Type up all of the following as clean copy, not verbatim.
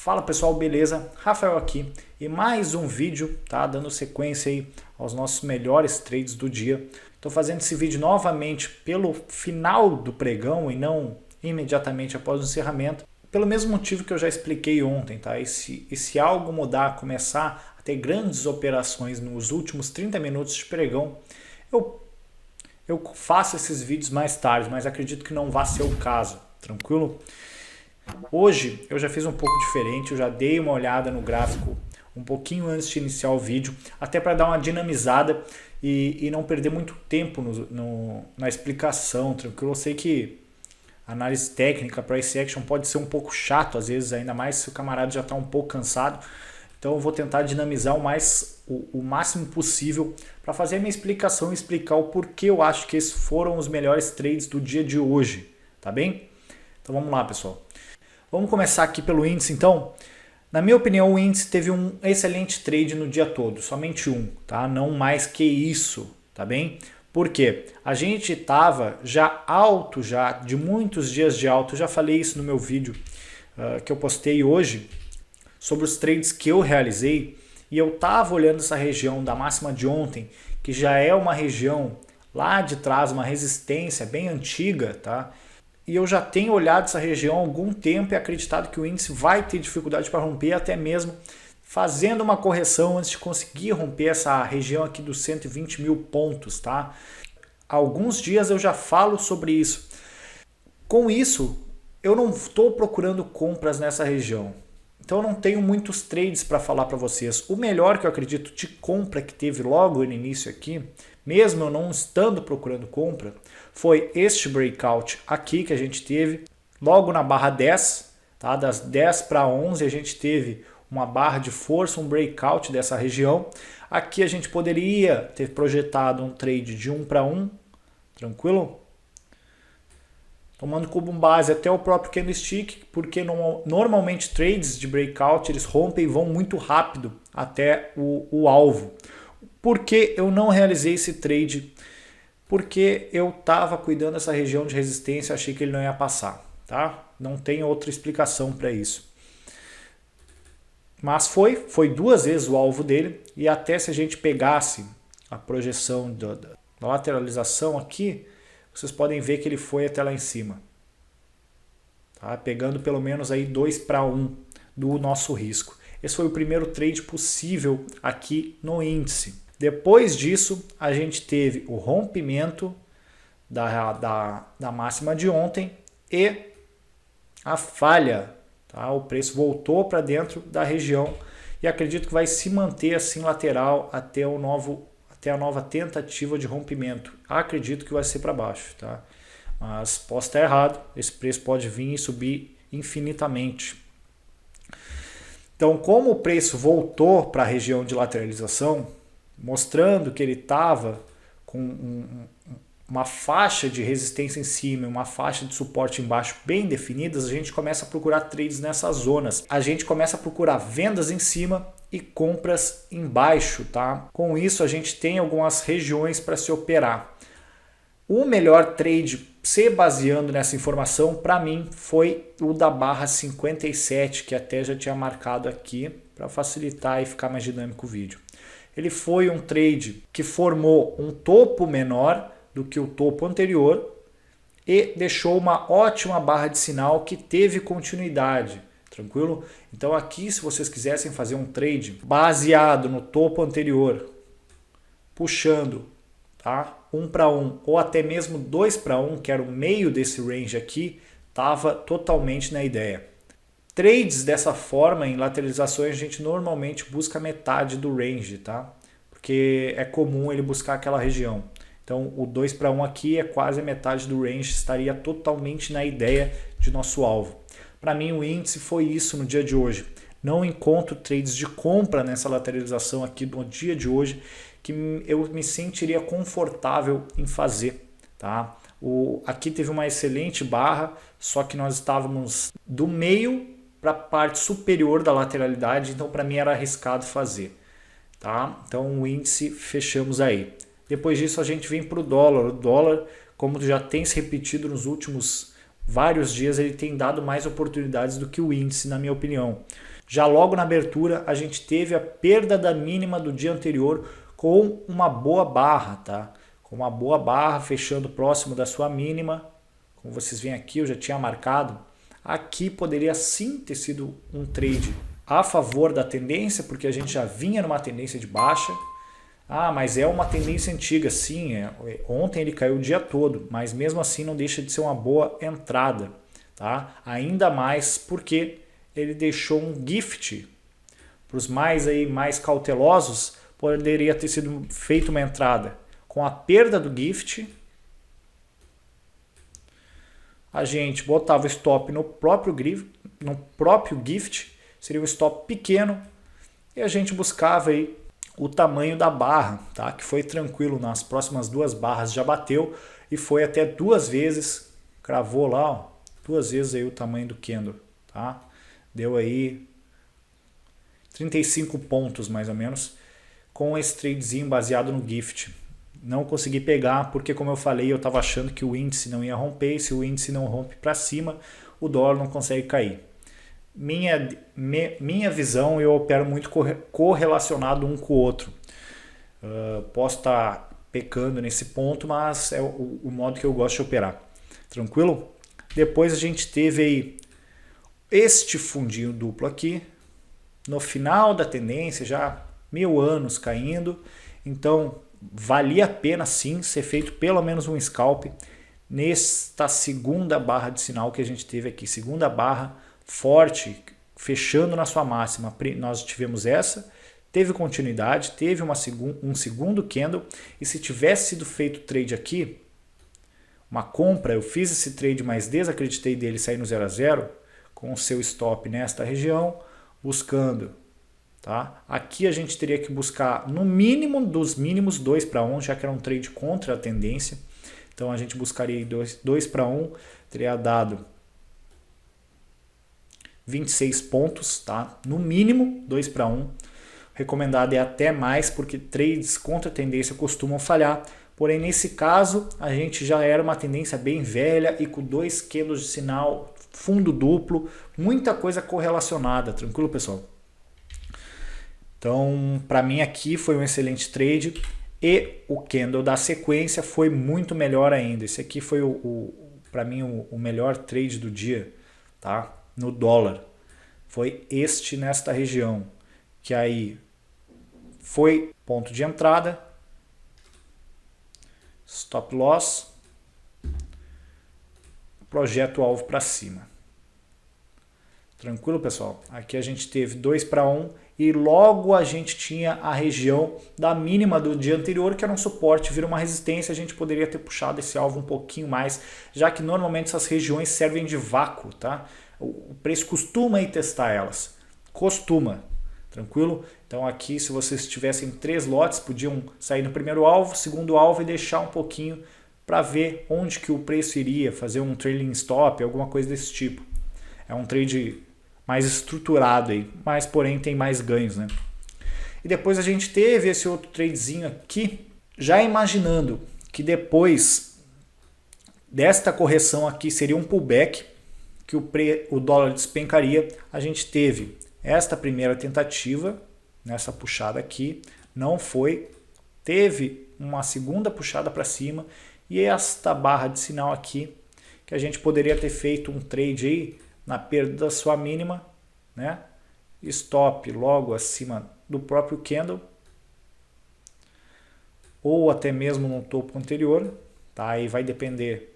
Fala pessoal, beleza? Rafael aqui e mais um vídeo, tá? Dando sequência aí aos nossos melhores trades do dia. Estou fazendo esse vídeo novamente pelo final do pregão e não imediatamente após o encerramento, pelo mesmo motivo que eu já expliquei ontem, tá? E se algo mudar, começar a ter grandes operações nos últimos 30 minutos de pregão, eu faço esses vídeos mais tarde, mas acredito que não vai ser o caso, tranquilo? Hoje eu já fiz um pouco diferente, eu já dei uma olhada no gráfico um pouquinho antes de iniciar o vídeo, até para dar uma dinamizada e não perder muito tempo na explicação, tranquilo? Eu sei que análise técnica, price action pode ser um pouco chato às vezes, ainda mais se o camarada já está um pouco cansado, então eu vou tentar dinamizar o máximo possível para fazer a minha explicação e explicar o porquê eu acho que esses foram os melhores trades do dia de hoje, tá bem? Então vamos lá, pessoal. Vamos começar aqui pelo índice, então. Na minha opinião, o índice teve um excelente trade no dia todo, somente um, tá? Não mais que isso, tá bem? Por quê? A gente estava já alto, de muitos dias de alto, eu já falei isso no meu vídeo que eu postei hoje, sobre os trades que eu realizei, e eu estava olhando essa região da máxima de ontem, que já é uma região lá de trás, uma resistência bem antiga, tá? E eu já tenho olhado essa região há algum tempo e acreditado que o índice vai ter dificuldade para romper, até mesmo fazendo uma correção antes de conseguir romper essa região aqui dos 120 mil pontos, tá? Há alguns dias eu já falo sobre isso. Com isso, eu não estou procurando compras nessa região. Então eu não tenho muitos trades para falar para vocês. O melhor que eu acredito de compra que teve logo no início aqui, mesmo eu não estando procurando compra, foi este breakout aqui que a gente teve logo na barra 10, tá? Das 10 para 11 a gente teve uma barra de força, um breakout dessa região. Aqui a gente poderia ter projetado um trade de 1 para 1, tranquilo? Tomando como base até o próprio candlestick, porque normalmente trades de breakout eles rompem e vão muito rápido até o alvo. Por que eu não realizei esse trade? Porque eu estava cuidando dessa região de resistência, achei que ele não ia passar, tá? Não tem outra explicação para isso. Mas foi duas vezes o alvo dele, e até se a gente pegasse a projeção da lateralização aqui, vocês podem ver que ele foi até lá em cima, tá? Pegando pelo menos aí 2 para 1 do nosso risco. Esse foi o primeiro trade possível aqui no índice. Depois disso, a gente teve o rompimento da máxima de ontem e a falha, tá? O preço voltou para dentro da região e acredito que vai se manter assim lateral até a nova tentativa de rompimento. Acredito que vai ser para baixo, tá? Mas posso estar errado, esse preço pode vir e subir infinitamente. Então, como o preço voltou para a região de lateralização, mostrando que ele estava com uma faixa de resistência em cima e uma faixa de suporte embaixo bem definidas, a gente começa a procurar trades nessas zonas. A gente começa a procurar vendas em cima e compras embaixo, tá? Com isso a gente tem algumas regiões para se operar. O melhor trade, se baseando nessa informação, para mim foi o da barra 57, que até já tinha marcado aqui para facilitar e ficar mais dinâmico o vídeo. Ele foi um trade que formou um topo menor do que o topo anterior e deixou uma ótima barra de sinal que teve continuidade, tranquilo? Então aqui, se vocês quisessem fazer um trade baseado no topo anterior, puxando, tá? 1 para 1 ou até mesmo 2 para 1, que era o meio desse range aqui, estava totalmente na ideia. Trades dessa forma, em lateralizações, a gente normalmente busca metade do range, tá? Porque é comum ele buscar aquela região. Então o 2 para 1 aqui é quase a metade do range, estaria totalmente na ideia de nosso alvo. Para mim o índice foi isso no dia de hoje. Não encontro trades de compra nessa lateralização aqui no dia de hoje que eu me sentiria confortável em fazer, tá? Aqui teve uma excelente barra, só que nós estávamos do meio para a parte superior da lateralidade, então para mim era arriscado fazer, tá? Então o índice fechamos aí. Depois disso a gente vem para o dólar. O dólar, como já tem se repetido nos últimos vários dias ele tem dado mais oportunidades do que o índice, na minha opinião. Já logo na abertura a gente teve a perda da mínima do dia anterior com uma boa barra, tá? Com uma boa barra fechando próximo da sua mínima. Como vocês veem aqui, eu já tinha marcado. Aqui poderia sim ter sido um trade a favor da tendência, porque a gente já vinha numa tendência de baixa. Ah, mas é uma tendência antiga, sim. Ontem ele caiu o dia todo, mas mesmo assim não deixa de ser uma boa entrada, tá? Ainda mais porque ele deixou um gift. Para os mais cautelosos, poderia ter sido feita uma entrada com a perda do gift. A gente botava o stop no próprio gift, seria um stop pequeno, e a gente buscava aí o tamanho da barra, tá? Que foi tranquilo, nas próximas 2 barras já bateu e foi até 2 vezes, cravou lá, ó, 2 vezes aí o tamanho do candle, tá? Deu aí 35 pontos mais ou menos com esse tradezinho baseado no gift. Não consegui pegar porque, como eu falei, eu estava achando que o índice não ia romper, e se o índice não rompe para cima, o dólar não consegue cair. Minha visão, eu opero muito correlacionado um com o outro. Posso estar pecando nesse ponto, mas é o modo que eu gosto de operar. Tranquilo? Depois a gente teve aí este fundinho duplo aqui, no final da tendência, já 1000 anos caindo, então valia a pena sim ser feito pelo menos um scalp nesta segunda barra de sinal que a gente teve aqui, segunda barra forte, fechando na sua máxima. Nós tivemos essa, teve continuidade, teve um segundo candle, e se tivesse sido feito trade aqui, uma compra, eu fiz esse trade, mas desacreditei dele sair no 0 a 0 com o seu stop nesta região, buscando, tá? Aqui a gente teria que buscar no mínimo dos mínimos 2 para 1, já que era um trade contra a tendência. Então a gente buscaria 2 para 1, teria dado 26 pontos, tá? No mínimo 2 para 1. Recomendado é até mais, porque trades contra a tendência costumam falhar. Porém, nesse caso, a gente já era uma tendência bem velha e com 2 candles de sinal, fundo duplo, muita coisa correlacionada. Tranquilo, pessoal? Então, para mim aqui foi um excelente trade, e o candle da sequência foi muito melhor ainda. Esse aqui foi para mim o melhor trade do dia, tá? No dólar. Foi este nesta região, que aí foi ponto de entrada, stop loss, projeto alvo para cima. Tranquilo, pessoal? Aqui a gente teve 2 para 1 e logo a gente tinha a região da mínima do dia anterior, que era um suporte, vira uma resistência. A gente poderia ter puxado esse alvo um pouquinho mais, já que normalmente essas regiões servem de vácuo, tá? O preço costuma ir testar elas. Costuma. Tranquilo? Então aqui, se vocês tivessem 3 lotes, podiam sair no primeiro alvo, segundo alvo, e deixar um pouquinho para ver onde que o preço iria, fazer um trailing stop, alguma coisa desse tipo. É um trade mais estruturado aí, mas porém tem mais ganhos, né? E depois a gente teve esse outro tradezinho aqui, já imaginando que depois desta correção aqui seria um pullback, que o dólar despencaria. A gente teve esta primeira tentativa, nessa puxada aqui, não foi, teve uma segunda puxada para cima, e esta barra de sinal aqui, que a gente poderia ter feito um trade aí, na perda da sua mínima, né? Stop logo acima do próprio candle, ou até mesmo no topo anterior, tá? Aí vai depender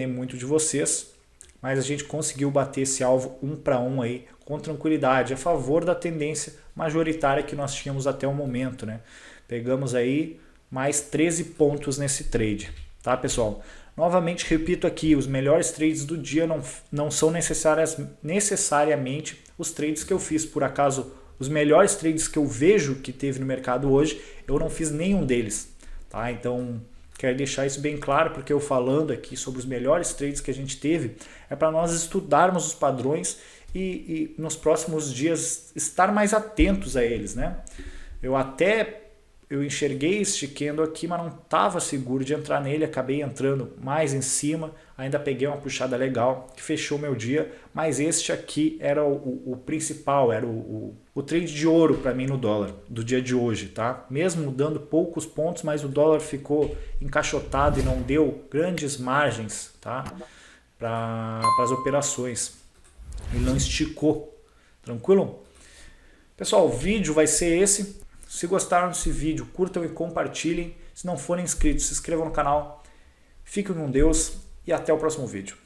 muito de vocês, mas a gente conseguiu bater esse alvo 1 para 1 aí com tranquilidade, a favor da tendência majoritária que nós tínhamos até o momento, né? Pegamos aí mais 13 pontos nesse trade, tá, pessoal? Novamente repito aqui, os melhores trades do dia não são necessariamente os trades que eu fiz. Por acaso, os melhores trades que eu vejo que teve no mercado hoje, eu não fiz nenhum deles, tá? Então, quero deixar isso bem claro, porque eu falando aqui sobre os melhores trades que a gente teve, é para nós estudarmos os padrões e nos próximos dias estar mais atentos a eles, né? Eu até eu enxerguei este candle aqui, mas não estava seguro de entrar nele, acabei entrando mais em cima, ainda peguei uma puxada legal que fechou meu dia, mas este aqui era o principal, era o trade de ouro para mim no dólar do dia de hoje, tá? Mesmo dando poucos pontos, mas o dólar ficou encaixotado e não deu grandes margens, tá? Para as operações, ele não esticou, tranquilo? Pessoal, o vídeo vai ser esse. Se gostaram desse vídeo, curtam e compartilhem. Se não forem inscritos, se inscrevam no canal. Fiquem com Deus e até o próximo vídeo.